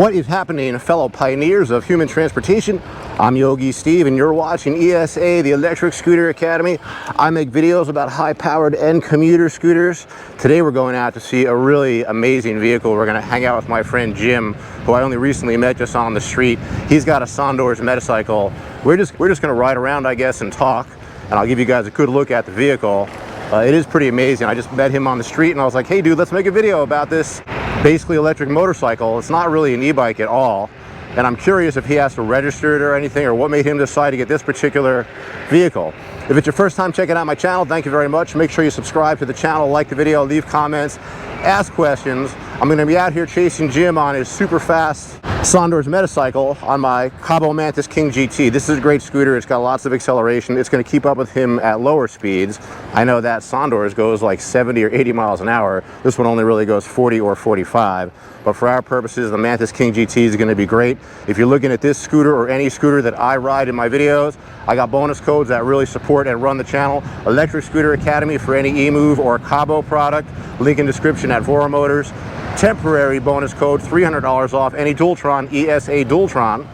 What is happening, fellow pioneers of human transportation? I'm Yogi Steve and you're watching ESA, the Electric Scooter Academy. I make videos about high-powered and commuter scooters. Today we're going out to see a really amazing vehicle. We're going to hang out with my friend Jim, who I only recently met just on the street. He's got a Sondors Metacycle. We're just going to ride around, I guess, and talk, and I'll give you guys a good look at the vehicle. It is pretty amazing. I just met him on the street and I was like, hey dude, let's make a video about this basically electric motorcycle. It's not really an e-bike at all. And I'm curious if he has to register it or anything, or what made him decide to get this particular vehicle. If it's your first time checking out my channel, thank you very much. Make sure you subscribe to the channel, like the video, leave comments, ask questions. I'm going to be out here chasing Jim on his super fast Sondors Metacycle on my KAABO Mantis King GT. This is a great scooter. It's got lots of acceleration. It's going to keep up with him at lower speeds. I know that Sondors goes like 70 or 80 miles an hour. This one only really goes 40 or 45. But for our purposes, the Mantis King GT is going to be great. If you're looking at this scooter or any scooter that I ride in my videos, I got bonus codes that really support and run the channel. Electric Scooter Academy for any EMOVE or KAABO product. Link in description at Voromotors. Temporary bonus code, $300 off any Dualtron, ESADUALTRON,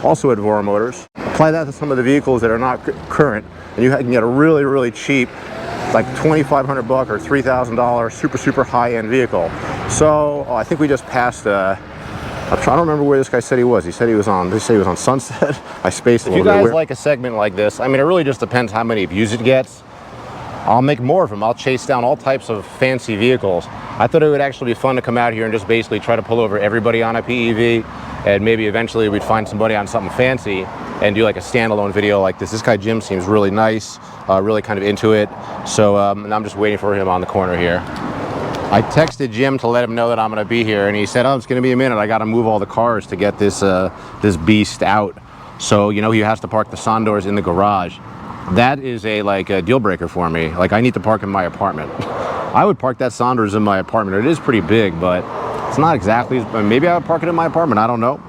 also at Voromotors. Apply that to some of the vehicles that are not current, and you can get a really, really cheap, like $2,500 bucks or $3,000 super high-end vehicle. So I think we just passed. I'm trying to remember where this guy said he was. He said he was on. They say he was on Sunset. I spaced a little bit. If you guys like a segment like this, I mean, it really just depends how many views it gets. I'll make more of them. I'll chase down all types of fancy vehicles. I thought it would actually be fun to come out here and just basically try to pull over everybody on a PEV, and maybe eventually we'd find somebody on something fancy and do like a standalone video like this. This guy Jim seems really nice, really kind of into it. So and I'm just waiting for him on the corner here. I texted Jim to let him know that I'm going to be here, and he said, oh, it's going to be a minute. I got to move all the cars to get this this beast out. So, you know, he has to park the Sondors in the garage. That is a deal breaker for me. Like, I need to park in my apartment. I would park that Sondors in my apartment. It is pretty big, but it's not exactly. Maybe I would park it in my apartment. I don't know.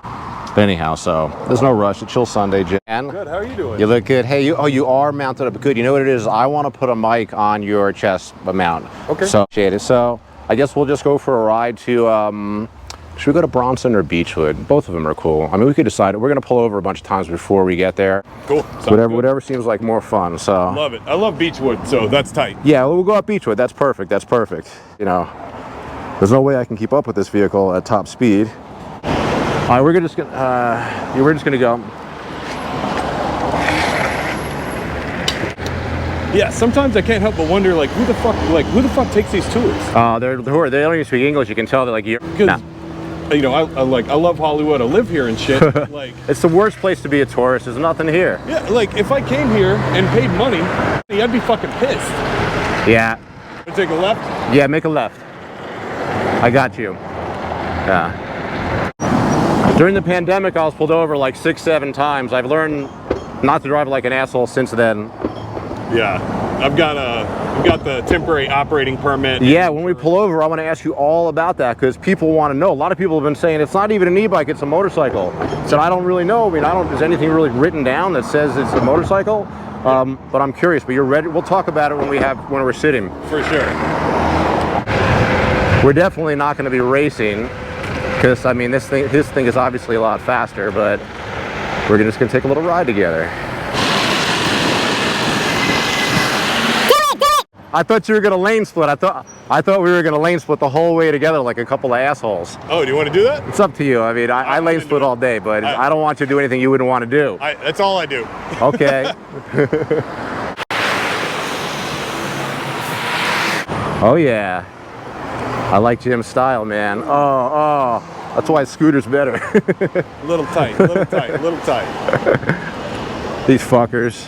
But anyhow, so there's no rush. It's chill Sunday, Jan. Good. How are you doing? You look good. Hey, you are mounted up good. You know what it is? I want to put a mic on your chest mount. Okay. So shaded. So I guess we'll just go for a ride to. Should we go to Bronson or Beechwood? Both of them are cool. I mean, we could decide. We're going to pull over a bunch of times before we get there. Cool. Whatever seems like more fun. So. Love it. I love Beechwood, so that's tight. Yeah, we'll go up Beechwood. That's perfect. That's perfect. You know, there's no way I can keep up with this vehicle at top speed. All right, we're just gonna go. Yeah, sometimes I can't help but wonder, like, who the fuck takes these tours? They don't even speak English. You can tell they're like, you know, I love Hollywood. I live here and shit. Like, it's the worst place to be a tourist. There's nothing here. Yeah, like if I came here and paid money, I'd be fucking pissed. Yeah. Take a left? Yeah, make a left. I got you. Yeah. During the pandemic, I was pulled over like 6-7 times. I've learned not to drive like an asshole since then. Yeah, I've got the temporary operating permit. Yeah, when we pull over, I want to ask you all about that, because people want to know. A lot of people have been saying it's not even an e-bike, it's a motorcycle. So I don't really know. I mean, is anything really written down that says it's a motorcycle? But I'm curious. But you're ready. We'll talk about it when we're sitting. For sure. We're definitely not going to be racing, because I mean, his thing is obviously a lot faster. But we're just going to take a little ride together. I thought you were gonna lane split. I thought we were gonna lane split the whole way together like a couple of assholes. Oh, do you want to do that? It's up to you. I mean, I lane split all day, but I don't want you to do anything you wouldn't want to do. That's all I do. Okay. Oh yeah. I like Jim's style, man. Oh. That's why Scooter's better. A little tight, a little tight, a little tight. These fuckers.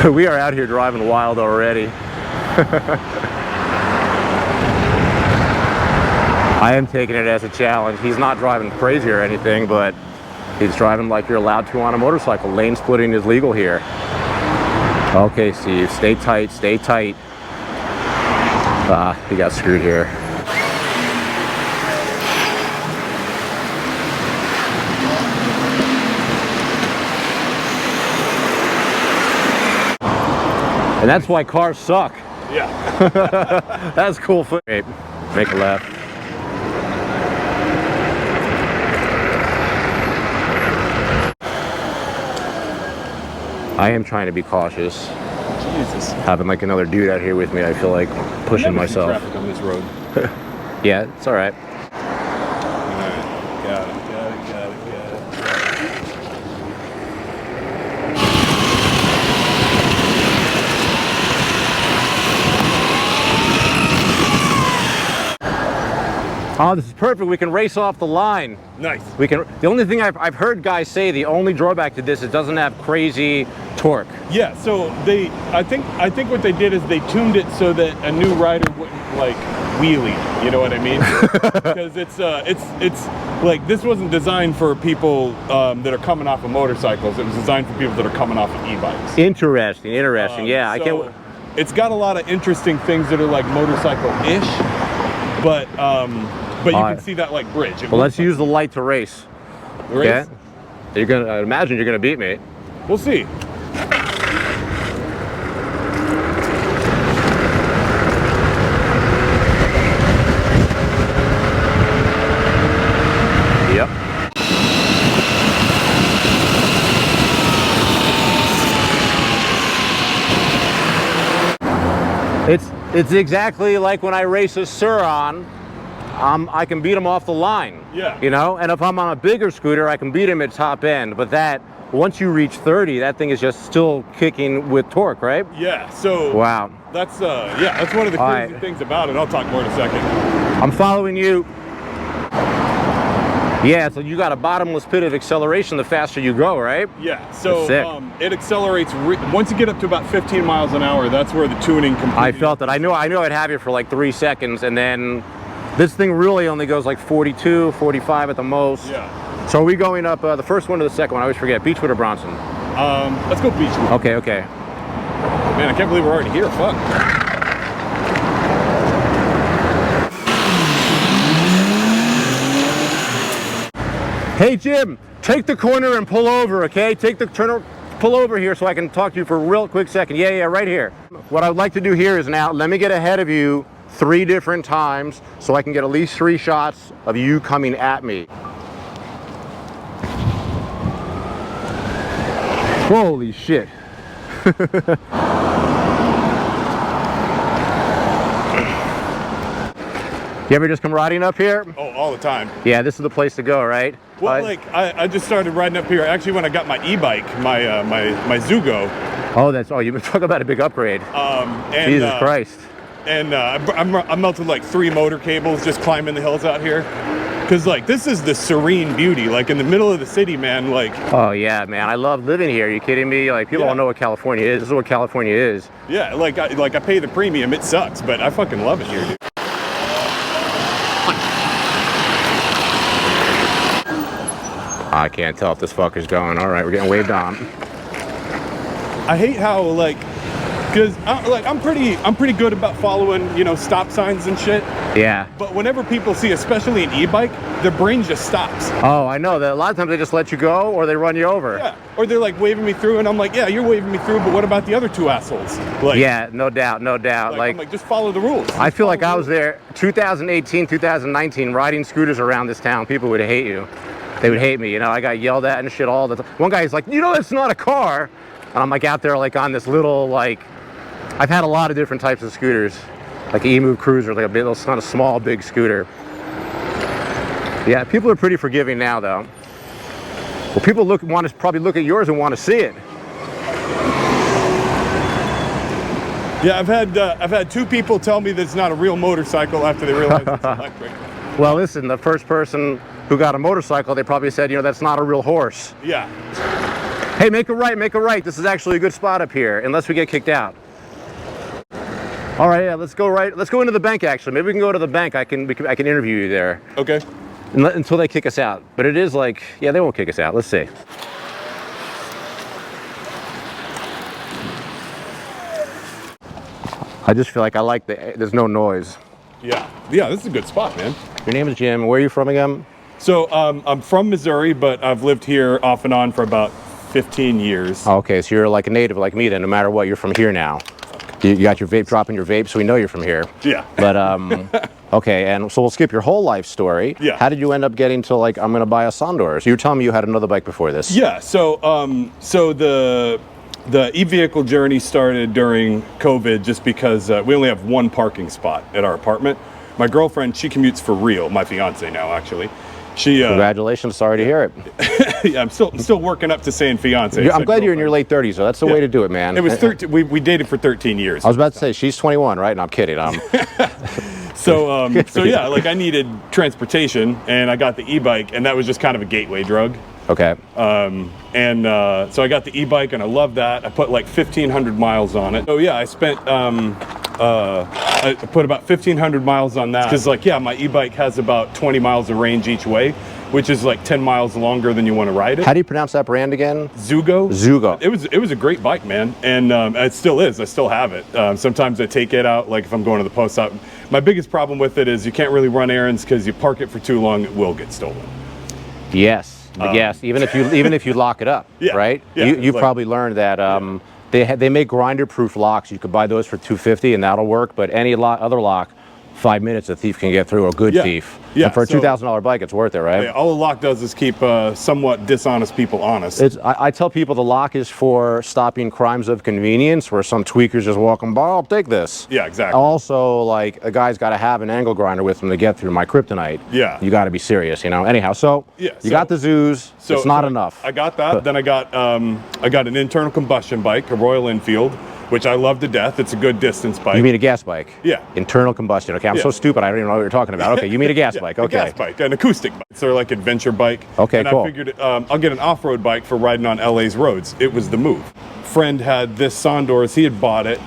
We are out here driving wild already. I am taking it as a challenge. He's not driving crazy or anything, but he's driving like you're allowed to on a motorcycle. Lane splitting is legal here. Okay, Steve, stay tight, stay tight. He got screwed here. And that's why cars suck. Yeah. That's cool. Very Make a left. I am trying to be cautious. Jesus. Having like another dude out here with me, I feel like pushing myself. Traffic on this road. Yeah, it's all right. Alright, got it. Oh, this is perfect. We can race off the line. Nice. We can. The only thing I've heard guys say, the only drawback to this, it doesn't have crazy torque. Yeah. So I think what they did is they tuned it so that a new rider wouldn't like wheelie. You know what I mean? Because it's like this wasn't designed for people that are coming off of motorcycles. It was designed for people that are coming off of e-bikes. Interesting. Yeah, I can't. It's got a lot of interesting things that are like motorcycle-ish, but you can see that like bridge. Well, let's use the light to race. Race? Okay? You're gonna. I imagine you're gonna beat me. We'll see. Yep. It's exactly like when I race a Suron. I can beat him off the line. Yeah. You know, and if I'm on a bigger scooter, I can beat him at top end. But that, once you reach 30, that thing is just still kicking with torque, right? Yeah. So. Wow. That's that's one of the crazy things about it. I'll talk more in a second. I'm following you. Yeah, so you got a bottomless pit of acceleration the faster you go, right? Yeah, so it accelerates, once you get up to about 15 miles an hour, that's where the tuning completely... I felt it. I knew I'd have you for like 3 seconds, and then this thing really only goes like 42, 45 at the most. Yeah. So are we going up the first one to the second one? I always forget. Beechwood or Bronson? Let's go Beechwood. Okay. Man, I can't believe we're already here. Fuck. Hey Jim, take the corner and pull over, okay? Pull over here so I can talk to you for a real quick second. Yeah, right here. What I'd like to do here is now, let me get ahead of you 3 different times so I can get at least 3 shots of you coming at me. Holy shit. You ever just come riding up here? Oh, all the time. Yeah, this is the place to go, right? Well, I just started riding up here. Actually, when I got my e-bike, my my Zugo. Oh, you've been talking about a big upgrade. Jesus Christ. And I melted like 3 motor cables just climbing the hills out here. Cause like this is the serene beauty, like in the middle of the city, man. Like. Oh yeah, man. I love living here. Are you kidding me? Like people don't know what California is. This is what California is. Yeah, like I pay the premium. It sucks, but I fucking love it here, dude. I can't tell if this fucker's going. All right, we're getting waved on. I hate how because I'm pretty good about following, you know, stop signs and shit. Yeah. But whenever people see, especially an e-bike, their brain just stops. Oh, I know that a lot of times they just let you go or they run you over. Yeah. Or they're like waving me through, and I'm like, yeah, you're waving me through, but what about the other 2 assholes? Like, yeah, no doubt. Like, I'm like, just follow the rules. I feel like I was there 2018, 2019, riding scooters around this town. People would hate you. They would hate me, you know. I got yelled at and shit all the time. One guy's like, you know, it's not a car. And I'm like out there like on this little like, I've had a lot of different types of scooters, like EMOVE Cruiser, like a bit, it's not a small, big scooter. Yeah, people are pretty forgiving now, though. Well, people want to probably look at yours and want to see it. Yeah, I've had 2 people tell me that it's not a real motorcycle after they realize it's electric. Well, listen, the first person who got a motorcycle, they probably said, you know, that's not a real horse. Yeah. Hey, make a right. This is actually a good spot up here, unless we get kicked out. All right, yeah, let's go right. Let's go into the bank, actually. Maybe we can go to the bank. I can interview you there. Okay. Until they kick us out. But it is like, yeah, they won't kick us out. Let's see. I just feel like I like there's no noise. Yeah, this is a good spot, man. Your name is Jim. Where are you from again? So I'm from Missouri, but I've lived here off and on for about 15 years. Oh, okay, so you're like a native like me then. No matter what, you're from here now. You got your vape, dropping your vape, so we know you're from here. Yeah. But Okay, and so we'll skip your whole life story. Yeah. How did you end up getting to like, I'm going to buy a Sondors? You were telling me you had another bike before this. Yeah. So so the e-vehicle journey started during COVID, just because we only have one parking spot at our apartment. My girlfriend, she commutes for real. My fiance now, actually. She. Congratulations. Sorry to hear it. Yeah, I'm still working up to saying fiance. I'm glad you're in your late 30s, so that's the way to do it, man. It was 13. We dated for 13 years. I was about to say she's 21, right? No, I'm kidding. So yeah, like I needed transportation, and I got the e-bike, and that was just kind of a gateway drug. Okay. So I got the e-bike, and I loved that. I put like 1,500 miles on it. So yeah, I spent I put about 1,500 miles on that, because like, yeah, my e-bike has about 20 miles of range each way, which is like 10 miles longer than you want to ride it. How do you pronounce that brand again? Zugo. Zugo. It was a great bike, man, and it still is. I still have it. Sometimes I take it out, like if I'm going to the post op. My biggest problem with it is you can't really run errands, because you park it for too long, it will get stolen. Yes. Yes. Even if you lock it up, yeah, right? Yeah, you probably learned that. They make grinder-proof locks. You could buy those for $250 and that'll work. But any other lock, 5 minutes a thief can get through. A good thief. Yeah. And for a $2,000 bike, it's worth it, right? Yeah, all the lock does is keep somewhat dishonest people honest. I tell people the lock is for stopping crimes of convenience, where some tweakers just walking by. I'll take this. Yeah, exactly. Also, like a guy's got to have an angle grinder with him to get through my kryptonite. Yeah. You got to be serious, you know. Anyhow, so you got the Zoos. So it's not enough. I got that. Then I got an internal combustion bike, a Royal Enfield, which I love to death. It's a good distance bike. You mean a gas bike? Yeah. Internal combustion. Okay, I'm so stupid. I don't even know what you're talking about. Okay, you mean a gas bike? Okay. A gas bike, an acoustic bike. So like adventure bike. Okay, and cool. I figured I'll get an off-road bike for riding on LA's roads. It was the move. Friend had this Sondors. He had bought it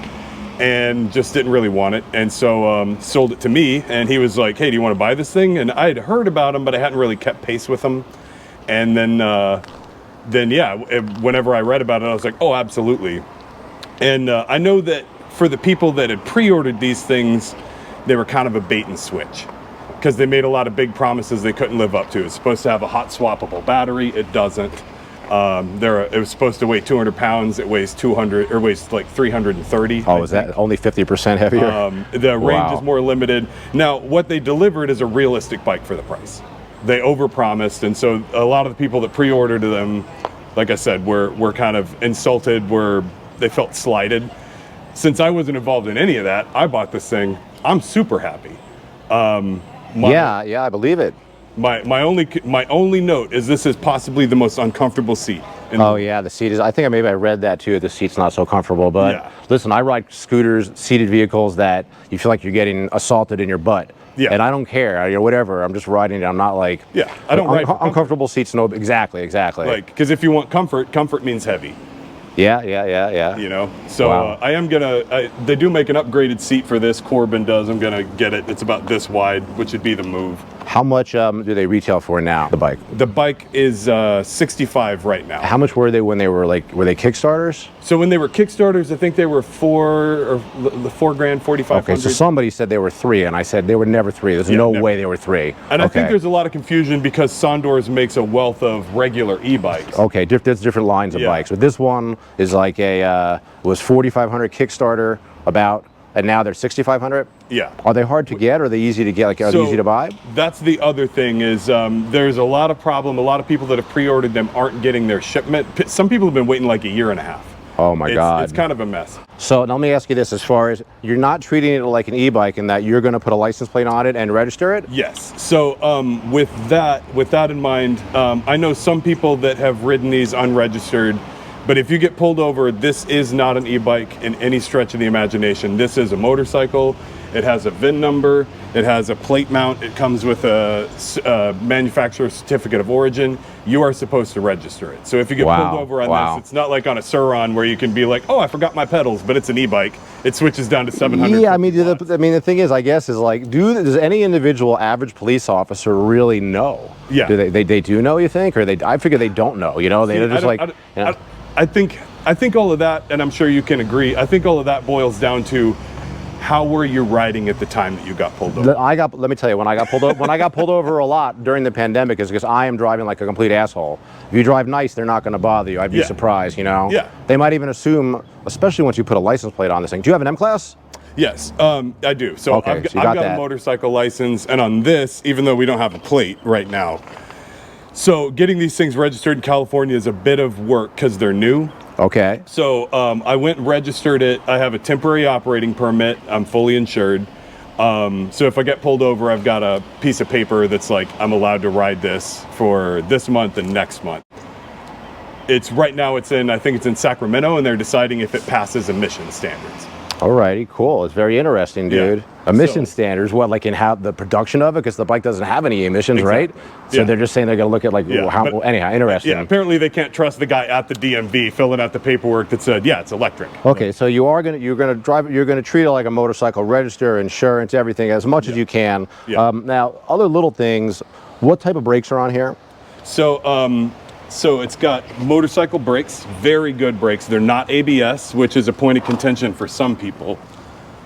and just didn't really want it, and so sold it to me. And he was like, "Hey, do you want to buy this thing?" And I had heard about him, but I hadn't really kept pace with him. And then yeah, whenever I read about it, I was like, "Oh, absolutely." And I know that for the people that had pre-ordered these things, they were kind of a bait and switch, because they made a lot of big promises they couldn't live up to. It's supposed to have a hot swappable battery. It doesn't. It was supposed to weigh 200 pounds. It weighs 200, or weighs like 330. Oh, is that only 50% heavier? The range is more limited. Now, what they delivered is a realistic bike for the price. They overpromised, and so a lot of the people that pre-ordered them, like I said, were kind of insulted, they felt slighted. Since I wasn't involved in any of that, I bought this thing. I'm super happy. Yeah, I believe it. My only note is this is possibly the most uncomfortable seat. Yeah, the seat is. I think maybe I read that too. The seat's not so comfortable. But yeah. Listen, I ride scooters, seated vehicles that you feel like you're getting assaulted in your butt. Yeah. And I don't care, whatever. I'm just riding it. I'm not like. Yeah, I don't ride. Uncomfortable seats. No, exactly. Like, because if you want comfort means heavy. Yeah. You know, so wow. I am gonna. They do make an upgraded seat for this. Corbin does. I'm gonna get it. It's about this wide, which would be the move. How much do they retail for now? The bike. The bike is 65 right now. How much were they when they were were they Kickstarters? So when they were Kickstarters, I think they were $4 grand, 4,500. Okay, so somebody said they were 3, and I said they were never 3. There's no way they were 3. And I think there's a lot of confusion because Sondors makes a wealth of regular e-bikes. Okay, there's different lines of bikes, but this one is like was 4,500 Kickstarter about, and now they're 6,500. Yeah. Are they hard to get? Or are they easy to get? Like, are they easy to buy? That's the other thing is there's a lot of problem. A lot of people that have pre-ordered them aren't getting their shipment. Some people have been waiting like a year and a half. Oh my God. It's kind of a mess. So now let me ask you this, as far as you're not treating it like an e-bike in that you're going to put a license plate on it and register it? Yes. So with that in mind, I know some people that have ridden these unregistered, but if you get pulled over, this is not an e-bike in any stretch of the imagination. This is a motorcycle. It has a VIN number. It has a plate mount. It comes with a manufacturer's certificate of origin. You are supposed to register it. So if you get pulled over on this, it's not like on a Suron where you can be like, oh, I forgot my pedals, but it's an e-bike. It switches down to 700. Yeah, I mean, the thing is, I guess, is like, does any individual average police officer really know? Yeah. Do they do know, you think? Or I figure they don't know, you know? They're just like... I think all of that, and I'm sure you can agree, I think all of that boils down to how were you riding at the time that you got pulled over? Let me tell you, when I got pulled over a lot during the pandemic is because I am driving like a complete asshole. If you drive nice, they're not going to bother you. I'd be surprised, you know? Yeah. They might even assume, especially once you put a license plate on this thing. Do you have an M-Class? Yes, I do. So Okay, I've so you got got that. a motorcycle license, and on this, even though we don't have a plate right now, so getting these things registered in California is a bit of work because they're new. Okay. So I went and registered it. I have a temporary operating permit. I'm fully insured. So if I get pulled over, I've got a piece of paper that's like, I'm allowed to ride this for this month and next month. It's right now I think it's in Sacramento, and they're deciding if it passes emission standards. Alrighty, cool. It's very interesting, dude. Yeah. Emission standards, what, like in how the production of it? Because the bike doesn't have any emissions, Exactly. right? So Yeah. they're just saying they're going to look at like, Yeah, how, but- anyhow, interesting. Yeah, apparently they can't trust the guy at the DMV filling out the paperwork that said, yeah, it's electric. Okay, so you're going to treat it like a motorcycle, register, insurance, everything as much as you can. Yeah. Now, other little things, what type of brakes are on here? So it's got motorcycle brakes, very good brakes. They're not ABS, which is a point of contention for some people.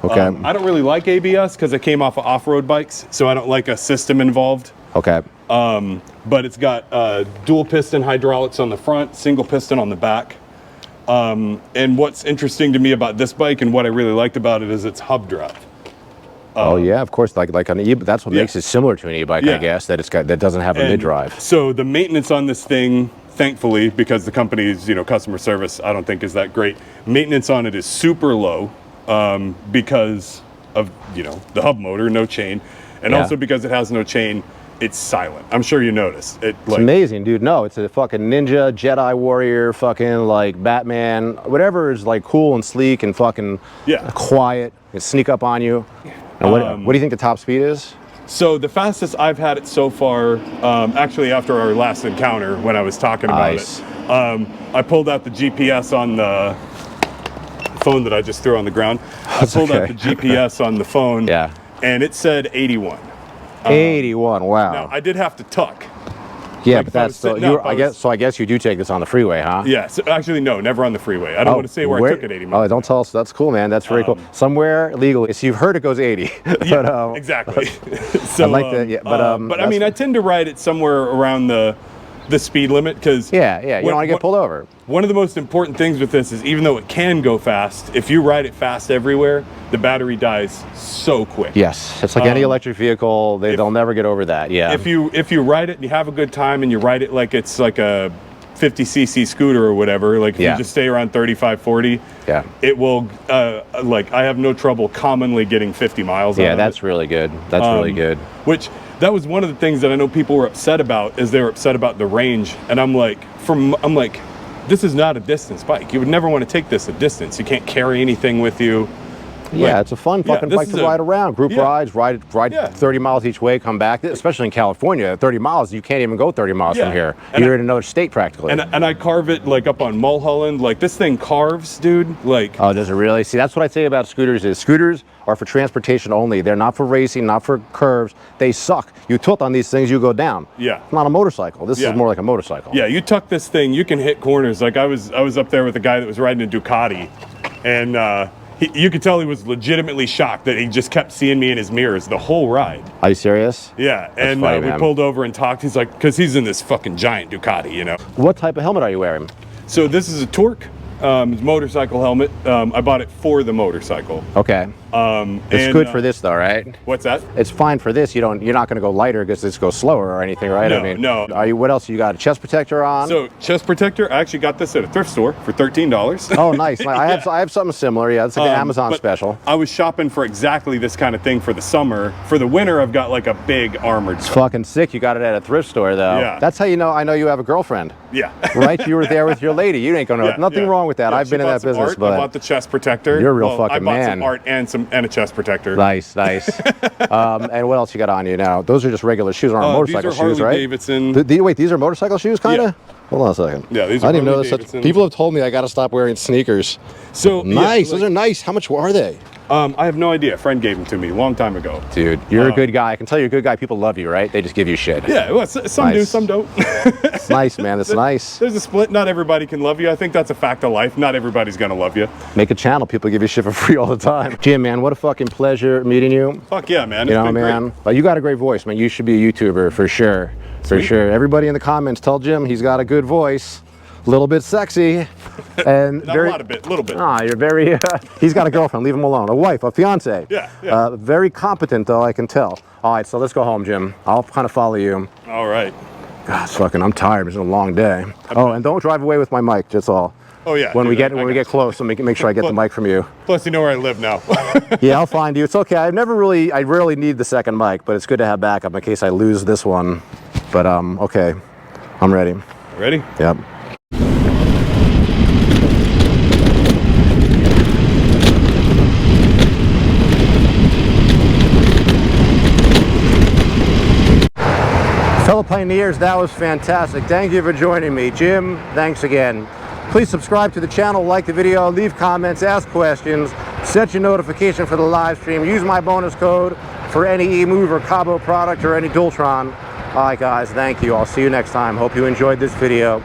Okay. I don't really like ABS because I came off of off-road bikes, so I don't like a system involved. Okay. But it's got dual piston hydraulics on the front, single piston on the back. And what's interesting to me about this bike and what I really liked about it is its hub drive. Oh yeah, of course. Like on the that's what Yeah. makes it similar to an e-bike, I Yeah. guess. That doesn't have a And mid-drive. So the maintenance on this thing, thankfully, because the company's customer service, I don't think is that great. Maintenance on it is super low because of the hub motor, no chain, and Yeah. also because it has no chain, it's silent. I'm sure you noticed it. It's amazing, dude. No, it's a fucking ninja, Jedi warrior, fucking like Batman, whatever is like cool and sleek and fucking quiet and sneak up on you. And what do you think the top speed is? So the fastest I've had it so far, actually after our last encounter when I was talking about Nice. it, I pulled out the GPS on the phone that I just threw on the ground. I pulled out the GPS on the phone, Yeah. and it said 81. 81. Wow. Now I did have to tuck. Yeah, like but if I that's was still. sitting up, I guess you do take this on the freeway, huh? Yeah, so actually no, never on the freeway. I don't want to say where I took it 80 Oh, miles. don't tell us. That's cool, man. That's very cool. Somewhere legally. So you've heard it goes 80. Yeah, exactly. So, I'd like to- yeah, but, I mean, I tend to ride it somewhere around the speed limit because Yeah, you don't want to get pulled over. One of the most important things with this is even though it can go fast, if you ride it fast everywhere, the battery dies so quick. Yes, it's like any electric vehicle. They'll never get over that. Yeah. If you ride it and you have a good time and you ride it like it's like a 50cc scooter or whatever, like if you just stay around 35, 40, it will, like I have no trouble commonly getting 50 miles out of that's it. really good. That's really good. Which, that was one of the things that I know people were upset about, is they were upset about the range. And I'm like, this is not a distance bike. You would never want to take this a distance. You can't carry anything with you. Yeah, it's a fun fucking this bike is to ride around. Group rides, ride 30 miles each way, come back. Especially in California, 30 miles, you can't even go 30 miles from here. You're in another state practically. And I carve it like up on Mulholland. Like this thing carves, dude. Like. Oh, does it really? See, that's what I say about scooters is scooters are for transportation only. They're not for racing, not for curves. They suck. You tilt on these things, you go down. Yeah. It's not a motorcycle. This is more like a motorcycle. Yeah, you tuck this thing, you can hit corners. Like I was up there with a guy that was riding a Ducati, and you could tell he was legitimately shocked that he just kept seeing me in his mirrors the whole ride. Are you serious? Yeah, That's and funny, we man. pulled over and talked. He's like, because he's in this fucking giant Ducati, What type of helmet are you wearing? So this is a Torque motorcycle helmet. I bought it for the motorcycle. Okay. It's good for this though, right? What's that? It's fine for this. You're not going to go lighter because this goes slower or anything, right? No, no. What else? You got a chest protector on? So chest protector, I actually got this at a thrift store for $13. Oh, nice. I have something similar. Yeah, it's like an Amazon but special. I was shopping for exactly this kind of thing for the summer. For the winter, I've got like a big armored It's stuff. fucking sick. You got it at a thrift store though. Yeah. That's how you know. I know you have a girlfriend. Yeah. Right? You were there with your lady. You ain't gonna. Nothing wrong with that. Yeah, I've been she in bought that some business, art. but I bought the chest protector. You're a real fucking I bought man. some art and a chest protector. Nice. And what else you got on you now? Those are just regular shoes, aren't motorcycle these are shoes, Harley right? Davidson. Wait, these are motorcycle shoes, kind of? Yeah. Hold on a second. Yeah, these are I didn't know Harley this. Davidson. People have told me I got to stop wearing sneakers. So Nice. yeah, Those are nice. How much are they? I have no idea. A friend gave them to me a long time ago. Dude, you're a good guy. I can tell you're a good guy. People love you, right? They just give you shit. Yeah, well, some do, some don't. It's nice, man. That's nice. There's a split. Not everybody can love you. I think that's a fact of life. Not everybody's gonna love you. Make a channel. People give you shit for free all the time. Jim, man, what a fucking pleasure meeting you. Fuck yeah, man. You It's know, been man. great. But you got a great voice, man. You should be a YouTuber for sure. For Sweet. sure. Everybody in the comments, tell Jim he's got a good voice. a little bit sexy, and Not a lot of bit, a little bit. Ah, you're very. He's got a girlfriend. Leave him alone. A wife, a fiance. Yeah, yeah. Very competent, though. I can tell. All right, so let's go home, Jim. I'll kind of follow you. All right. God, fucking, I'm tired. It's been a long day. Oh, and don't drive away with my mic. That's all. Oh yeah. When we dude, get close, I'll make sure I get the mic from you. Plus, you know where I live now. Yeah, I'll find you. It's okay. I rarely need the second mic, but it's good to have backup in case I lose this one. But okay, I'm ready. Ready? Yep. Fellow pioneers, that was fantastic. Thank you for joining me. Jim, thanks again. Please subscribe to the channel, like the video, leave comments, ask questions, set your notification for the live stream. Use my bonus code for any EMOVE or KAABO product or any Dualtron. All right, guys, thank you. I'll see you next time. Hope you enjoyed this video.